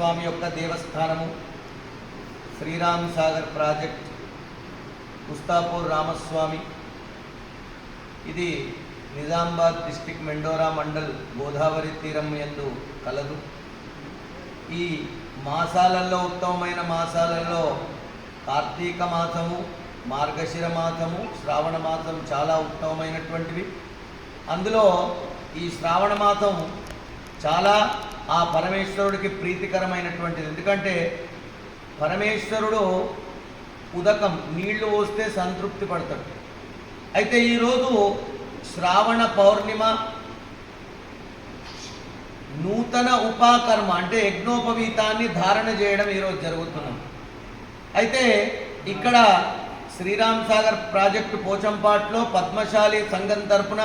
స్వామి యొక్క దేవస్థానము శ్రీరామ్ సాగర్ ప్రాజెక్ట్ కుస్తాపూర్ రామస్వామి ఇది నిజామాబాద్ డిస్ట్రిక్ట్ మెండోరా మండల్ గోదావరి తీరం యందు కలదు. ఈ మాసాలలో ఉత్తమమైన మాసాలలో కార్తీక మాసము, మార్గశిర మాసము, శ్రావణ మాసం చాలా ఉత్తమమైనటువంటివి. అందులో ఈ శ్రావణ మాసం చాలా ఆ పరమేశ్వరుడికి ప్రీతికరమైనటువంటిది. ఎందుకంటే పరమేశ్వరుడు ఉదకం నీళ్లు పోస్తే సంతృప్తి పడతాడు. అయితే ఈరోజు శ్రావణ పౌర్ణిమ, నూతన ఉపాకర్మ అంటే యజ్ఞోపవీతాన్ని ధారణ చేయడం ఈరోజు జరుగుతున్నది. అయితే ఇక్కడ శ్రీరామ్ సాగర్ ప్రాజెక్టు పోచంపాట్లో పద్మశాలి సంఘం తరపున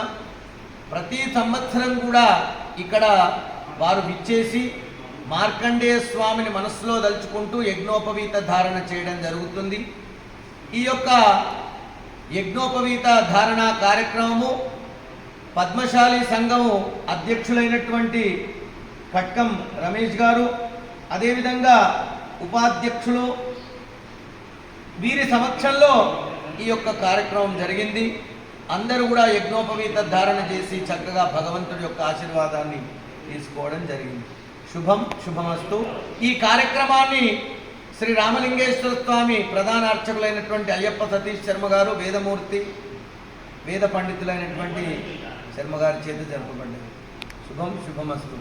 ప్రతి సంవత్సరం కూడా ఇక్కడ వారు విచ్చేసి మార్కండేయ స్వామిని మనస్సులో దలుచుకుంటూ యజ్ఞోపవీత ధారణ చేయడం జరుగుతుంది. ఈ యొక్క యజ్ఞోపవీత ధారణ కార్యక్రమము పద్మశాలి సంఘము అధ్యక్షులైనటువంటి కట్కం రమేష్ గారు, అదేవిధంగా ఉపాధ్యక్షులు వీరి సమక్షంలో ఈ యొక్క కార్యక్రమం జరిగింది. అందరూ కూడా యజ్ఞోపవీత ధారణ చేసి చక్కగా భగవంతుడి యొక్క ఆశీర్వాదాన్ని తీసుకోవడం జరిగింది. శుభం శుభమస్తు. ఈ కార్యక్రమాన్ని శ్రీ రామలింగేశ్వర స్వామి ప్రధాన అర్చకులైనటువంటి అయ్యప్ప సతీష్ శర్మ గారు, వేదమూర్తి వేద పండితులైనటువంటి శర్మ గారి చేత జరపబడ్డది. శుభం శుభమస్తు.